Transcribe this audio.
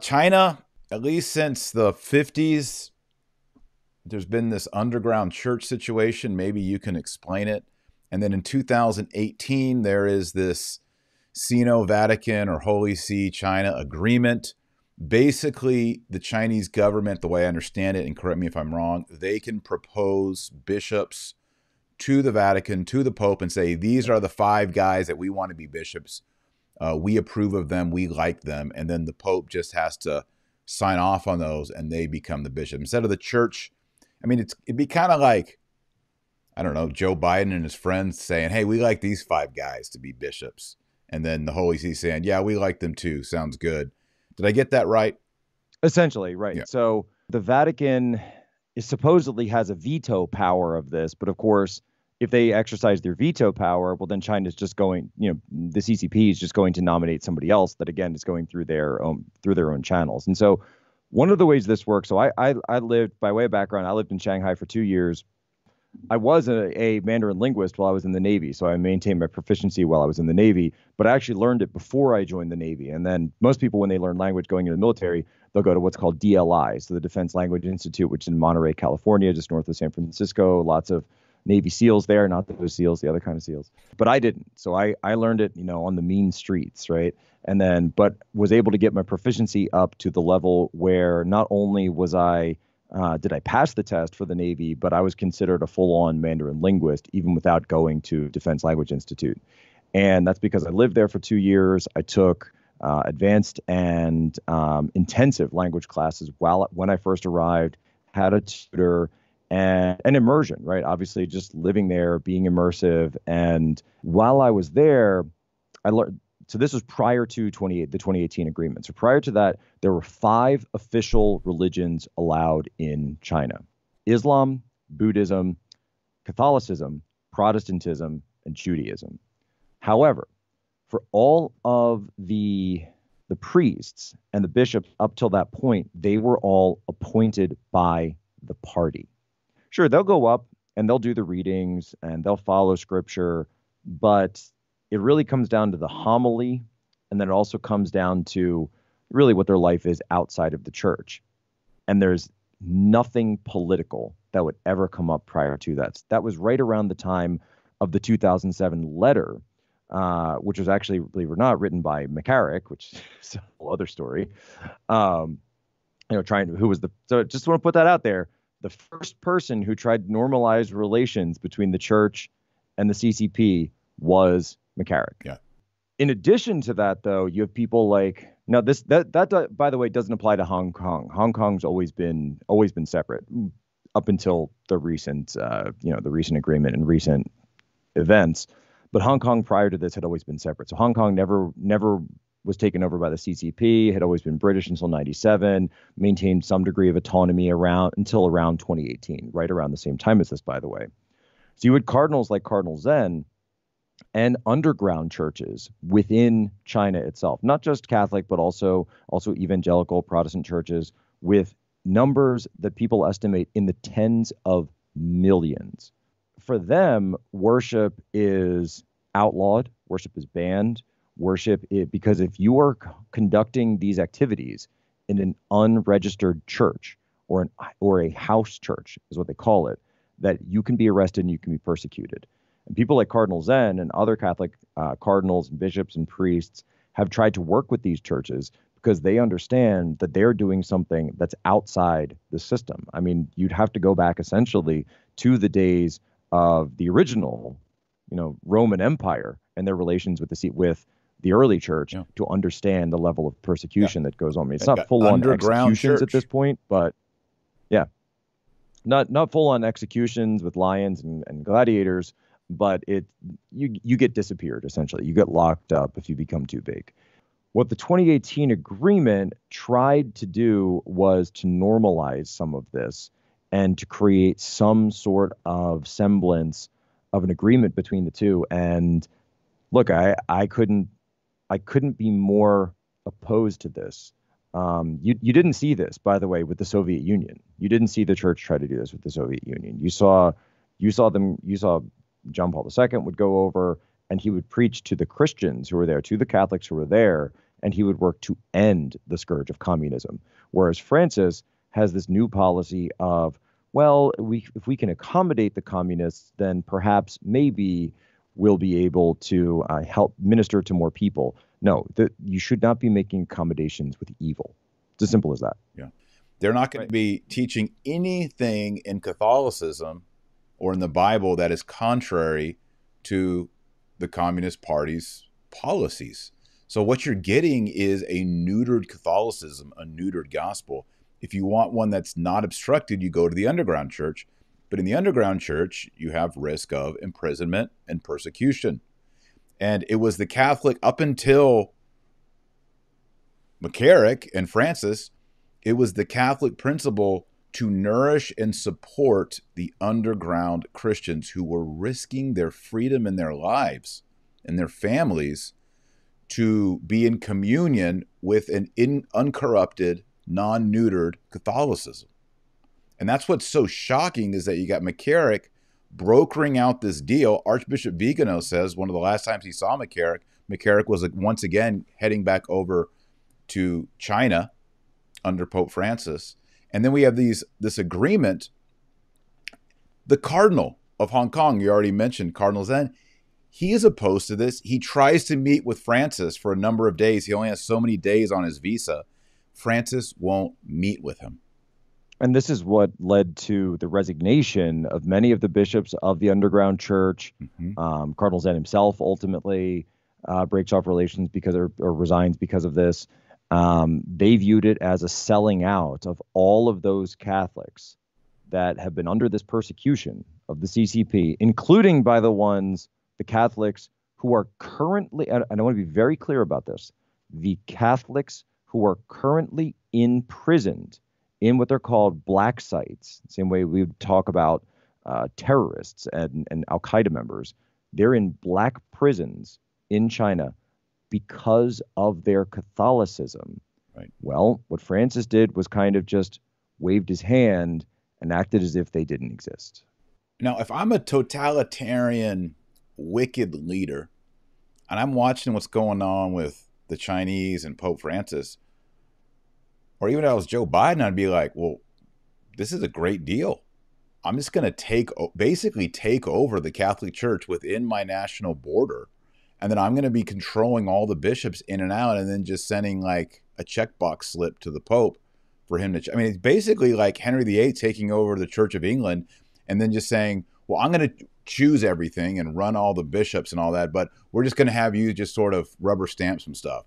China, at least since the 50s, there's been this underground church situation. Maybe you can explain it. And then in 2018, there is this Sino-Vatican or Holy See China agreement. Basically, the Chinese government, the way I understand it, and correct me if I'm wrong, they can propose bishops to the Vatican, to the Pope, and say, these are the five guys that we want to be bishops. We approve of them. We like them. And then the Pope just has to sign off on those and they become the bishop. Instead of the church, I mean, it'd be kind of like, I don't know, Joe Biden and his friends saying, hey, we like these five guys to be bishops. And then the Holy See saying, yeah, we like them too. Sounds good. Did I get that right? Essentially, right. Yeah. So the Vatican is supposedly has a veto power of this, but of course, if they exercise their veto power, well, then China's just going, the CCP is just going to nominate somebody else that again is going through their own channels. And so one of the ways this works, so I lived, by way of background, I lived in Shanghai for 2 years. I was a Mandarin linguist while I was in the Navy, so I maintained my proficiency while I was in the Navy, but I actually learned it before I joined the Navy. And then most people, when they learn language going into the military, they'll go to what's called DLI, so the Defense Language Institute, which is in Monterey, California, just north of San Francisco. Lots of Navy SEALs there, not those SEALs, the other kind of SEALs. But I didn't. So I learned it, on the mean streets, right? And then, but was able to get my proficiency up to the level where not only did I pass the test for the Navy, but I was considered a full-on Mandarin linguist, even without going to Defense Language Institute. And that's because I lived there for 2 years. I took advanced and intensive language classes when I first arrived, had a tutor, and an immersion, right? Obviously, just living there, being immersive. And while I was there, I learned. So this was prior to the 2018 agreement. So prior to that, there were 5 official religions allowed in China: Islam, Buddhism, Catholicism, Protestantism, and Judaism. However, for all of the priests and the bishops up till that point, they were all appointed by the party. Sure, they'll go up and they'll do the readings and they'll follow scripture, but it really comes down to the homily, and then it also comes down to really what their life is outside of the church. And there's nothing political that would ever come up prior to that. That was right around the time of the 2007 letter, which was actually, believe it or not, written by McCarrick, which is a whole other story. So just want to put that out there. The first person who tried to normalize relations between the church and the CCP was McCarrick. Yeah. In addition to that, though, you have people like, now that by the way doesn't apply to Hong Kong. Hong Kong's always been separate up until the recent agreement and recent events. But Hong Kong prior to this had always been separate. So Hong Kong never was taken over by the CCP, had always been British until 97, maintained some degree of autonomy until around 2018, right around the same time as this, by the way. So you had cardinals like Cardinal Zen and underground churches within China itself, not just Catholic, but also evangelical Protestant churches with numbers that people estimate in the tens of millions. For them, worship is outlawed, worship is banned, because if you are conducting these activities in an unregistered church or a house church is what they call it, that you can be arrested and you can be persecuted. And people like Cardinal Zen and other Catholic cardinals and bishops and priests have tried to work with these churches because they understand that they're doing something that's outside the system. I mean, you'd have to go back essentially to the days of the original, Roman Empire and their relations with the early church to understand the level of persecution that goes on. I mean, it's not full-on executions at this point, but yeah, not full-on executions with lions and gladiators, but you get disappeared, essentially. You get locked up if you become too big. What the 2018 agreement tried to do was to normalize some of this and to create some sort of semblance of an agreement between the two. And look, I couldn't be more opposed to this. You didn't see this, by the way, with the Soviet Union. You didn't see the church try to do this with the Soviet Union. You saw John Paul II would go over and he would preach to the Christians who were there, to the Catholics who were there, and he would work to end the scourge of communism. Whereas Francis has this new policy of, well, if we can accommodate the communists, then perhaps maybe we'll be able to help minister to more people. No, you should not be making accommodations with evil. It's as simple as that. Yeah. They're not going to be teaching anything in Catholicism or in the Bible that is contrary to the Communist Party's policies. So what you're getting is a neutered Catholicism, a neutered gospel. If you want one that's not obstructed, you go to the underground church. But in the underground church, you have risk of imprisonment and persecution. And it was the Catholic, up until McCarrick and Francis, it was the Catholic principle to nourish and support the underground Christians who were risking their freedom and their lives and their families to be in communion with an uncorrupted, non-neutered Catholicism. And that's what's so shocking, is that you got McCarrick brokering out this deal. Archbishop Vigano says one of the last times he saw McCarrick was once again heading back over to China under Pope Francis. And then we have this agreement. The Cardinal of Hong Kong, you already mentioned Cardinal Zen, he is opposed to this. He tries to meet with Francis for a number of days. He only has so many days on his visa. Francis won't meet with him. And this is what led to the resignation of many of the bishops of the underground church. Mm-hmm. Cardinal Zen himself ultimately breaks off relations or resigns because of this. They viewed it as a selling out of all of those Catholics that have been under this persecution of the CCP, including by the Catholics who are currently, and I want to be very clear about this, the Catholics who are currently imprisoned in what they're called black sites, same way we would talk about terrorists and Al-Qaeda members. They're in black prisons in China because of their Catholicism. Right. Well, what Francis did was kind of just waved his hand and acted as if they didn't exist. Now, if I'm a totalitarian, wicked leader, and I'm watching what's going on with the Chinese and Pope Francis, or even if I was Joe Biden, I'd be like, well, this is a great deal. I'm just going to basically take over the Catholic Church within my national border. And then I'm going to be controlling all the bishops in and out, and then just sending like a checkbox slip to the Pope for him to, I mean, it's basically like Henry VIII taking over the Church of England and then just saying, well, I'm going to choose everything and run all the bishops and all that, but we're just going to have you just sort of rubber stamp some stuff.